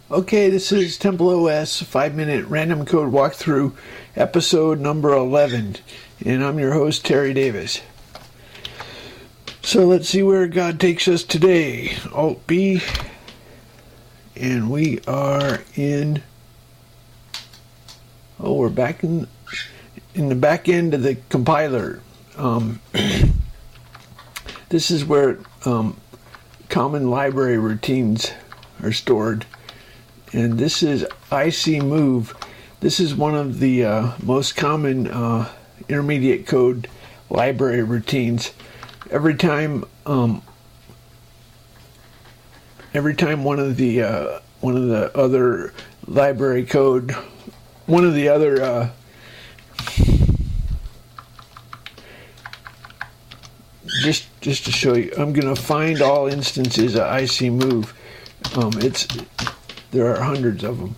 Okay, this is TempleOS 5-minute random code walkthrough, episode number 11, and I'm your host, Terry Davis. So let's see where God takes us today. Alt-B, and we are in, we're back in the back end of the compiler. This is where common library routines are stored. And this is IC This is one of the most common intermediate code library routines. Every time one of the other library code, one of the other just to show you, I'm going to find all instances of IC There are hundreds of them.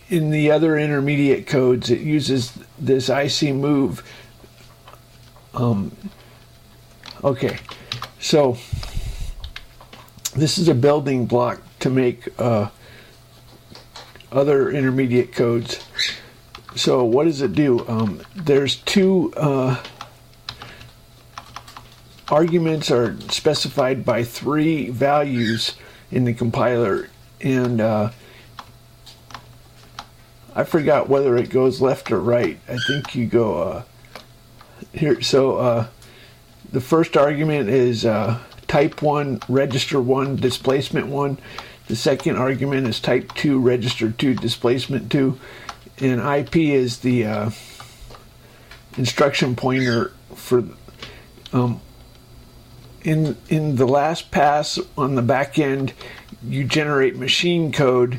In the other intermediate codes, it uses this IC move. Okay, so this is a building block to make other intermediate codes. So what does it do? There's two arguments are specified by 3 values in the compiler, and I forgot whether it goes left or right. I think you go here. So the first argument is type 1, register 1, displacement 1. The second argument is type 2, register 2, displacement 2. And IP is the instruction pointer for in the last pass on the back end, you generate machine code,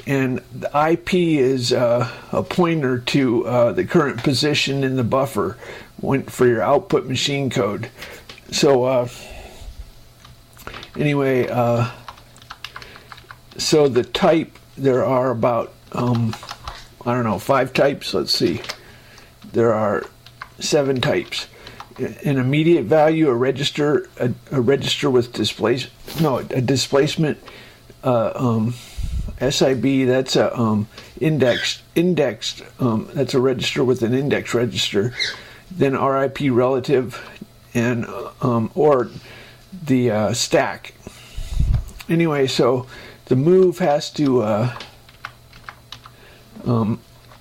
and the IP is a pointer to the current position in the buffer for your output machine code. So anyway, so the type, there are about 5 types. Let's see, there are 7 types. An immediate value, a register with a displacement, SIB, that's a indexed, that's a register with an index register. Then RIP relative, and or the stack. Anyway, so the move has to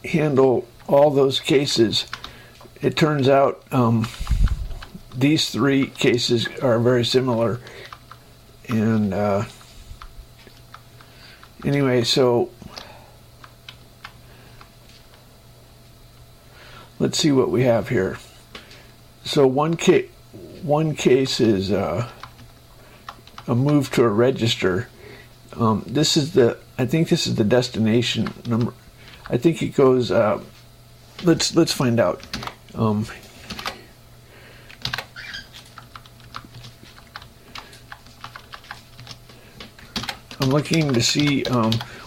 handle all those cases. It turns out these 3 cases are very similar, and anyway, so let's see what we have here. So one case is a move to a register. This is I think this is the destination number. I think it goes. Let's find out. I'm looking to see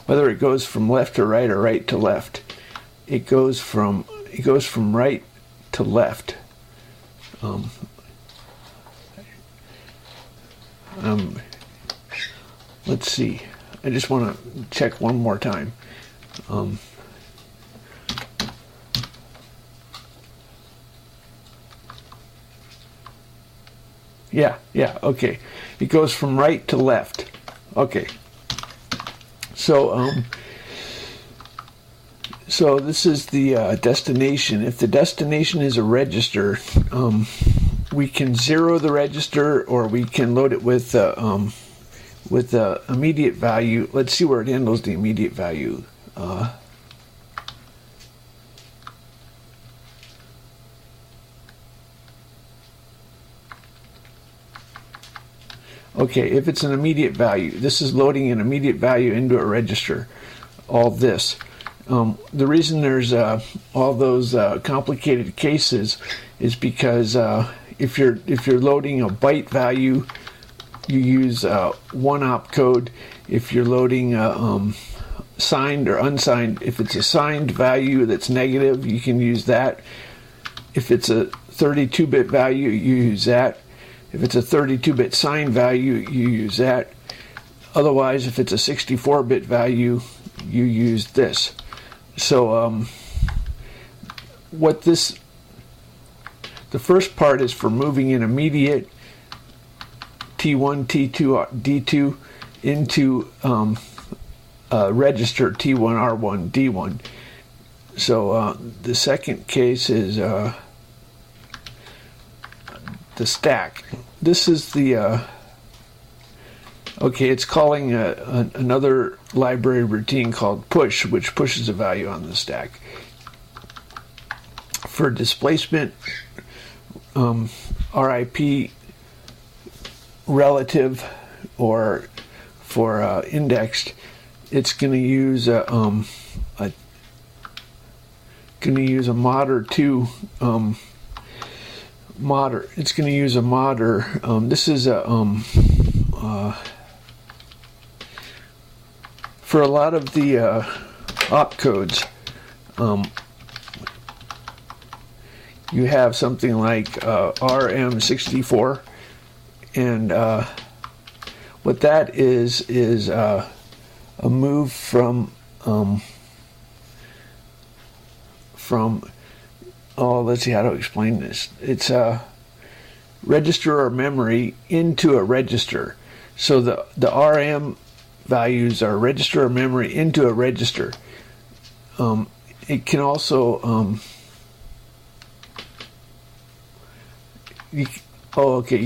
whether it goes from left to right or right to left. It goes from right to left. Let's see. I just want to check one more time. Yeah, okay. It goes from right to left. Okay. So so this is the destination. If the destination is a register, we can zero the register, or we can load it with the immediate value. Let's see where it handles the immediate value. Okay, if it's an immediate value, this is loading an immediate value into a register. All this. The reason there's all those complicated cases is because if you're loading a byte value, you use one opcode. If you're loading signed or unsigned, if it's a signed value that's negative, you can use that. If it's a 32-bit value, you use that. If it's a 32-bit signed value, you use that. Otherwise, if it's a 64-bit value, you use this. So the first part is for moving an immediate T1, T2, D2 into register T1, R1, D1. So the second case is the stack. This is the okay, it's calling another library routine called push, which pushes a value on the stack. For displacement, RIP relative, or for indexed, it's going to use a modder 2 modder. It's going to use a modder. This is a for a lot of the opcodes, you have something like RM64, and what that is a move from let's see how to explain this. It's a register or memory into a register. So the RM values are register or memory into a register. It can also you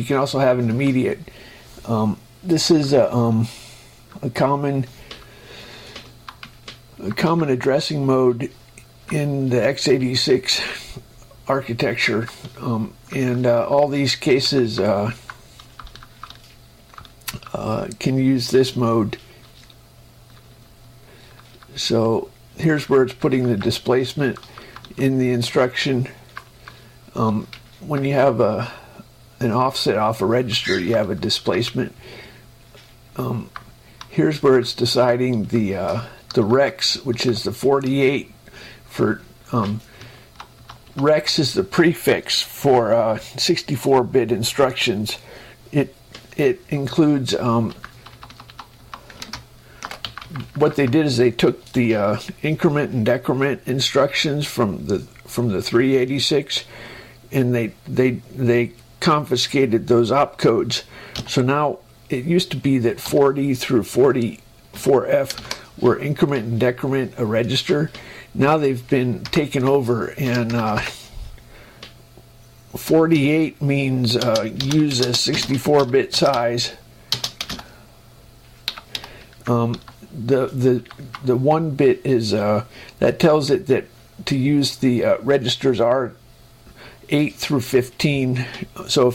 can also have an immediate. This is a common addressing mode in the x86 architecture, and all these cases can use this mode. So here's where it's putting the displacement in the instruction. When you have an offset off a register, you have a displacement. Here's where it's deciding the rex, which is the 48 for rex is the prefix for 64-bit instructions. It includes what they did is they took the increment and decrement instructions from the 386, and they confiscated those opcodes. So now it used to be that 40 through 44F were increment and decrement a register. Now they've been taken over, and 48 means use a 64-bit size. The 1 bit is that tells it that to use the registers are 8 through 15. So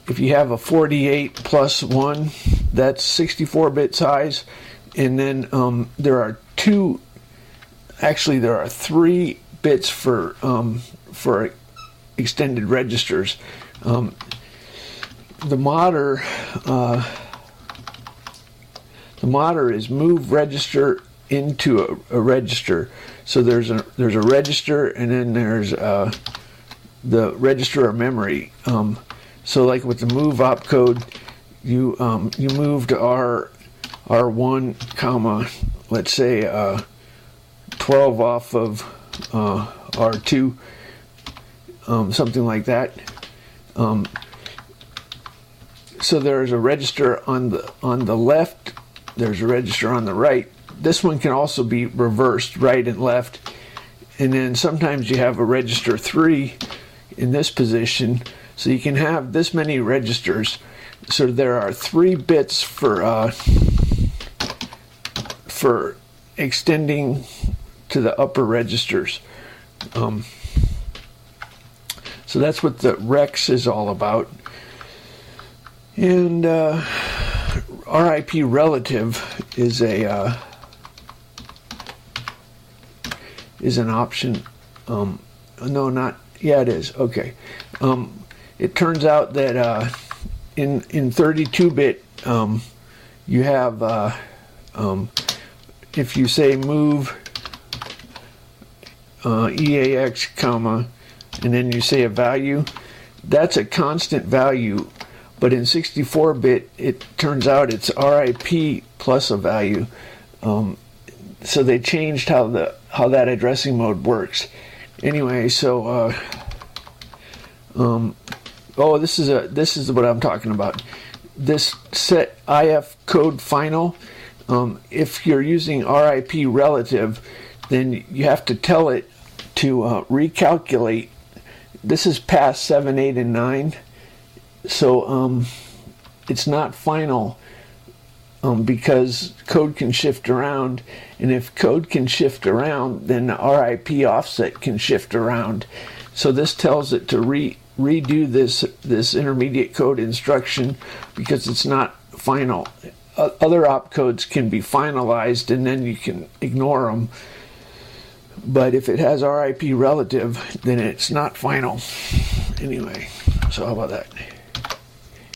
if you have a 48 plus 1, that's 64-bit size, and then there are 3 bits for extended registers. The modder is move register into a register. So there's a register, and then there's the register or memory. So like with the move opcode, you moved R1 comma, let's say 12 off of R2, something like that. So there's a register on the left, there's a register on the right. This one can also be reversed, right and left. And then sometimes you have a register 3 in this position, so you can have this many registers. So there are 3 bits for extending to the upper registers. So that's what the rex is all about. And RIP relative is an option. No, not. Yeah, it is. Okay. It turns out that in 32-bit you have if you say move EAX comma, and then you say a value, that's a constant value but in 64-bit, it turns out it's RIP plus a value. So they changed how that addressing mode works. Anyway, so this is what I'm talking about. This set IF code final. If you're using RIP relative, then you have to tell it to recalculate. This is past 7, 8, and 9, so it's not final because code can shift around, and if code can shift around, then the RIP offset can shift around. So this tells it to redo this intermediate code instruction because it's not final. Other opcodes can be finalized and then you can ignore them. But if it has RIP relative, then it's not final. Anyway, so how about that?